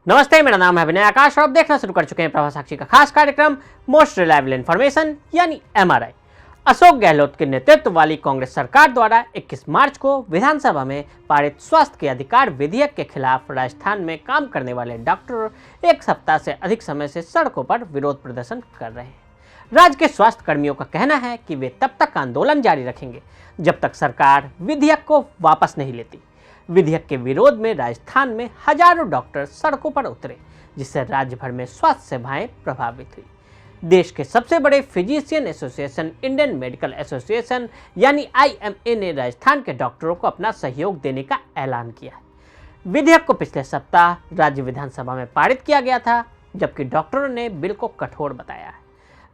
नमस्ते, मेरा नाम है विनय आकाश और आप देखना शुरू कर चुके हैं प्रभा साक्षी का खास कार्यक्रम मोस्ट रिलायबल इन्फॉर्मेशन यानी एमआरआई। अशोक गहलोत के नेतृत्व वाली कांग्रेस सरकार द्वारा 21 मार्च को विधानसभा में पारित स्वास्थ्य के अधिकार विधेयक के खिलाफ राजस्थान में काम करने वाले डॉक्टर एक सप्ताह से अधिक समय से सड़कों पर विरोध प्रदर्शन कर रहे हैं। राज्य के स्वास्थ्य कर्मियों का कहना है कि वे तब तक आंदोलन जारी रखेंगे जब तक सरकार विधेयक को वापस नहीं लेती। विधेयक के विरोध में राजस्थान में हजारों डॉक्टर सड़कों पर उतरे, जिससे राज्य भर में स्वास्थ्य सेवाएं प्रभावित हुई। देश के सबसे बड़े physician association Indian medical association यानी IMA ने राजस्थान के डॉक्टरों को अपना सहयोग देने का ऐलान किया है। विधेयक को पिछले सप्ताह राज्य विधानसभा में पारित किया गया था, जबकि डॉक्टरों ने बिल को कठोर बताया है।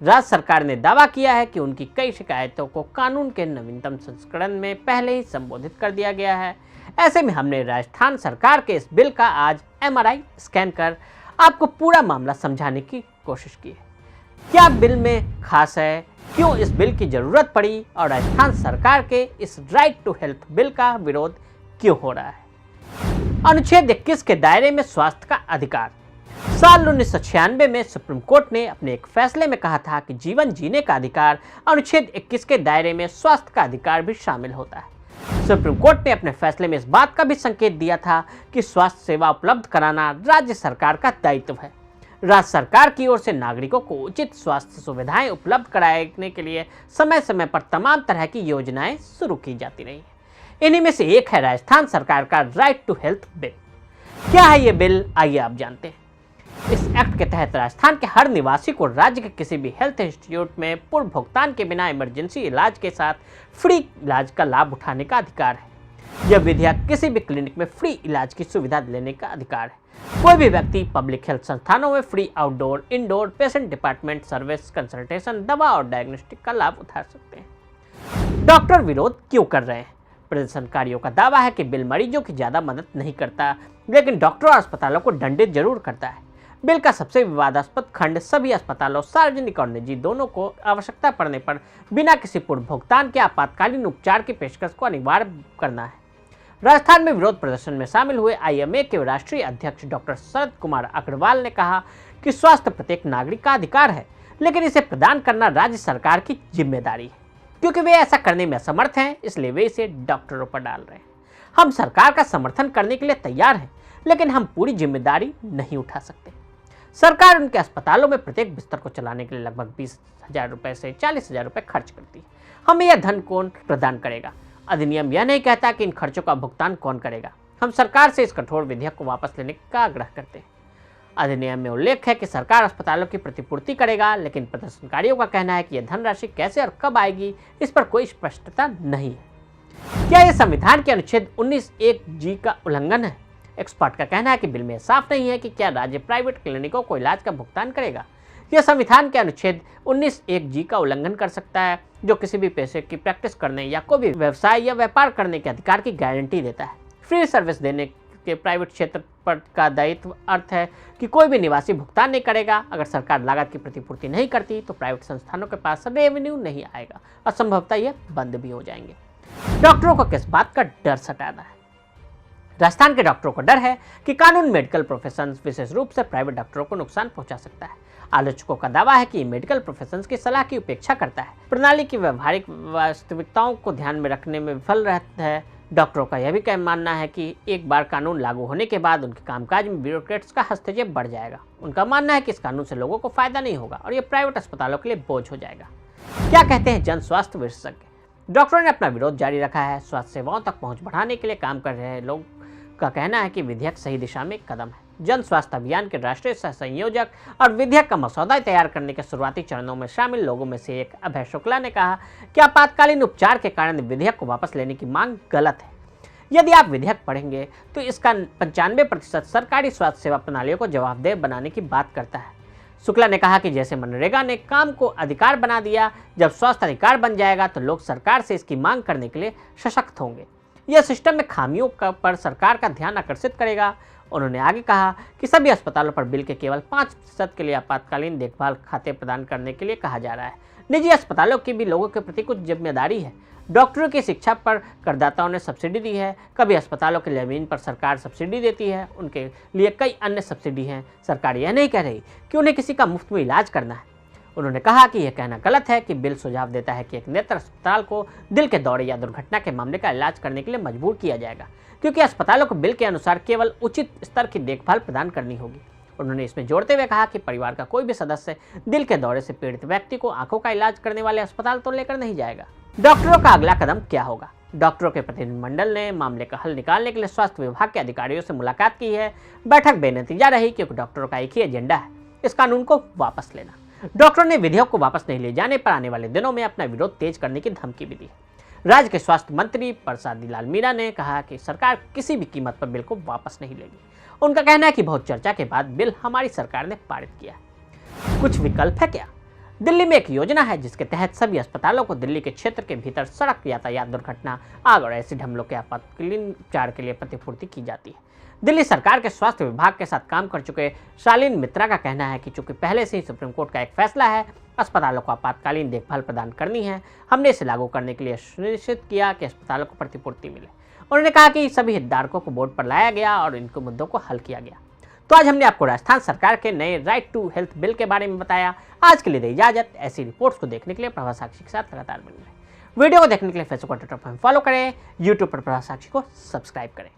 राज्य सरकार ने दावा किया है कि उनकी कई शिकायतों को कानून के नवीनतम संस्करण में पहले ही संबोधित कर दिया गया है। ऐसे में हमने राजस्थान सरकार के इस बिल का आज MRI स्कैन कर आपको पूरा मामला समझाने की कोशिश की है। क्या बिल में खास है, क्यों इस बिल की जरूरत पड़ी और राजस्थान सरकार के इस राइट टू हेल्थ बिल का विरोध क्यों हो रहा है। अनुच्छेद 21 के दायरे में स्वास्थ्य का अधिकार। साल 1996 में सुप्रीम कोर्ट ने अपने एक फैसले में कहा था कि जीवन जीने का अधिकार अनुच्छेद 21 के दायरे में स्वास्थ्य का अधिकार भी शामिल होता है। सुप्रीम कोर्ट ने अपने फैसले में इस बात का भी संकेत दिया था कि स्वास्थ्य सेवा उपलब्ध कराना राज्य सरकार का दायित्व है। राज्य सरकार की ओर से नागरिकों को उचित स्वास्थ्य सुविधाएं उपलब्ध कराने के लिए समय समय पर तमाम तरह की योजनाएं शुरू की जाती रही हैं। इन्हीं में से एक है राजस्थान सरकार का राइट टू हेल्थ बिल। क्या है ये बिल, आइए आप जानते हैं। इस एक्ट के तहत राजस्थान के हर निवासी को राज्य के किसी भी हेल्थ इंस्टीट्यूट में पूर्व भुगतान के बिना इमरजेंसी इलाज के साथ फ्री इलाज का लाभ उठाने का अधिकार है। यह विधेयक किसी भी क्लिनिक में फ्री इलाज की सुविधा लेने का अधिकार है। कोई भी व्यक्ति पब्लिक हेल्थ संस्थानों में free outdoor, indoor patient department service, consultation, दवा और डायग्नोस्टिक का लाभ उठा सकते हैं। डॉक्टर विरोध क्यों कर रहे हैं। प्रदर्शनकारियों का दावा है कि बिल मरीजों की ज्यादा मदद नहीं करता, लेकिन डॉक्टरों और अस्पतालों को दंडित जरूर करता है। बिल का सबसे विवादास्पद खंड सभी अस्पतालों, सार्वजनिक और निजी दोनों को आवश्यकता पड़ने पर बिना किसी पूर्व भुगतान के आपातकालीन उपचार की पेशकश को अनिवार्य करना है। राजस्थान में विरोध प्रदर्शन में शामिल हुए IMA के राष्ट्रीय अध्यक्ष डॉक्टर शरद कुमार अग्रवाल ने कहा कि स्वास्थ्य प्रत्येक नागरिक का अधिकार है, लेकिन इसे प्रदान करना राज्य सरकार की जिम्मेदारी है। क्योंकि वे ऐसा करने में असमर्थ हैं, इसलिए वे इसे डॉक्टरों पर डाल रहे हैं। हम सरकार का समर्थन करने के लिए तैयार हैं, लेकिन हम पूरी जिम्मेदारी नहीं उठा सकते। सरकार उनके अस्पतालों में प्रत्येक बिस्तर को चलाने के लिए लगभग 20,000 रुपए से 40,000 रुपए खर्च करती है। हमें यह धन कौन प्रदान करेगा। अधिनियम यह नहीं कहता कि इन खर्चों का भुगतान कौन करेगा। हम सरकार से इस कठोर विधेयक को वापस लेने का आग्रह करते हैं। अधिनियम में उल्लेख है कि सरकार अस्पतालों की प्रतिपूर्ति करेगा, लेकिन प्रदर्शनकारियों का कहना है कि यह धनराशि कैसे और कब आएगी, इस पर कोई स्पष्टता नहीं है। क्या यह संविधान के अनुच्छेद 19(1)(g) का उल्लंघन है। एक्सपर्ट का कहना है कि बिल में साफ नहीं है कि क्या राज्य प्राइवेट क्लिनिकों को इलाज का भुगतान करेगा। यह संविधान के अनुच्छेद 19(1)(g) का उल्लंघन कर सकता है, जो किसी भी पेशे की प्रैक्टिस करने या कोई भी व्यवसाय या व्यापार करने के अधिकार की गारंटी देता है। फ्री सर्विस देने के प्राइवेट क्षेत्र पर का दायित्व अर्थ है कि कोई भी निवासी भुगतान नहीं करेगा। अगर सरकार लागत की प्रतिपूर्ति नहीं करती तो प्राइवेट संस्थानों के पास रेवेन्यू नहीं आएगा और संभवतः यह बंद भी हो जाएंगे। डॉक्टरों को किस बात का डर सताना है। राजस्थान के डॉक्टरों को डर है कि कानून मेडिकल प्रोफेशंस, विशेष रूप से प्राइवेट डॉक्टरों को नुकसान पहुंचा सकता है। आलोचकों का दावा है कि मेडिकल प्रोफेशंस की सलाह की उपेक्षा करता है, प्रणाली की व्यवहारिक वास्तविकताओं को ध्यान में रखने में विफल रहता है। डॉक्टरों का यह भी मानना है कि एक बार कानून लागू होने के बाद उनके कामकाज में ब्यूरोक्रेट्स का हस्तक्षेप बढ़ जाएगा। उनका मानना है कि इस कानून से लोगों को फायदा नहीं होगा और यह प्राइवेट अस्पतालों के लिए बोझ हो जाएगा। क्या कहते हैं जन स्वास्थ्य विशेषज्ञ। डॉक्टरों ने अपना विरोध जारी रखा है। स्वास्थ्य सेवाओं तक पहुंच बढ़ाने के लिए काम कर रहे लोग का कहना है कि विधेयक सही दिशा में कदम है। जन स्वास्थ्य अभियान के राष्ट्रीय सह संयोजक और विधेयक का मसौदा तैयार करने के शुरुआती चरणों में शामिल लोगों में से एक अभय शुक्ला ने कहा कि आपातकालीन उपचार के कारण विधेयक को वापस लेने की मांग गलत है। यदि आप विधेयक पढ़ेंगे तो इसका 95% सरकारी स्वास्थ्य सेवा प्रणालियों को जवाबदेह बनाने की बात करता है। शुक्ला ने कहा कि जैसे मनरेगा ने काम को अधिकार बना दिया, जब स्वास्थ्य अधिकार बन जाएगा तो लोग सरकार से इसकी मांग करने के लिए सशक्त होंगे। यह सिस्टम में खामियों पर सरकार का ध्यान आकर्षित करेगा। उन्होंने आगे कहा कि सभी अस्पतालों पर बिल के केवल 5% के लिए आपातकालीन देखभाल खाते प्रदान करने के लिए कहा जा रहा है। निजी अस्पतालों की भी लोगों के प्रति कुछ जिम्मेदारी है। डॉक्टरों की शिक्षा पर करदाताओं ने सब्सिडी दी है, कभी अस्पतालों के जमीन पर सरकार सब्सिडी देती है, उनके लिए कई अन्य सब्सिडी हैं। सरकार यह नहीं कह रही कि उन्हें किसी का मुफ्त में इलाज करना है। उन्होंने कहा कि यह कहना गलत है कि बिल सुझाव देता है कि एक नेत्र अस्पताल को दिल के दौरे या दुर्घटना के मामले का इलाज करने के लिए मजबूर किया जाएगा, क्योंकि अस्पतालों को बिल के अनुसार केवल उचित स्तर की देखभाल प्रदान करनी होगी। उन्होंने इसमें जोड़ते हुए कहा कि परिवार का कोई भी सदस्य दिल के दौरे से पीड़ित व्यक्ति को आंखों का इलाज करने वाले अस्पताल तो लेकर नहीं जाएगा। डॉक्टरों का अगला कदम क्या होगा? डॉक्टरों के प्रतिनिधिमंडल ने मामले का हल निकालने के लिए स्वास्थ्य विभाग के अधिकारियों से मुलाकात की है। बैठक बेनतीजा रही क्योंकि डॉक्टरों का एक ही एजेंडा है, इस कानून को वापस लेना। डॉक्टरों ने विधेयक को वापस नहीं ले जाने पर आने वाले दिनों में अपना विरोध तेज करने की धमकी भी दी। राज्य के स्वास्थ्य मंत्री प्रसादी लाल मीणा ने कहा कि सरकार किसी भी कीमत पर बिल को वापस नहीं लेगी। उनका कहना है कि बहुत चर्चा के बाद बिल हमारी सरकार ने पारित किया है। कुछ विकल्प है क्या? दिल्ली में एक योजना है जिसके तहत सभी अस्पतालों को दिल्ली के क्षेत्र के भीतर सड़क यातायात दुर्घटना, आग और एसिड हमलों के आपातकालीन उपचार के लिए प्रतिपूर्ति की जाती है। दिल्ली सरकार के स्वास्थ्य विभाग के साथ काम कर चुके शालीन मित्रा का कहना है कि चूंकि पहले से ही सुप्रीम कोर्ट का एक फैसला है, अस्पतालों को आपातकालीन देखभाल प्रदान करनी है, हमने इसे लागू करने के लिए सुनिश्चित किया कि अस्पतालों को प्रतिपूर्ति मिले। उन्होंने कहा कि सभी हितधारकों को बोर्ड पर लाया गया और इनके मुद्दों को हल किया गया। तो आज हमने आपको राजस्थान सरकार के नए राइट टू हेल्थ बिल के बारे में बताया। आज के लिए दी इजाजत। ऐसी रिपोर्ट्स को देखने के लिए प्रभात साक्षी के साथ लगातार बने रहें। वीडियो को देखने के लिए फेसबुक और ट्विटर पर फॉलो करें, यूट्यूब पर प्रभात साक्षी को सब्सक्राइब करें।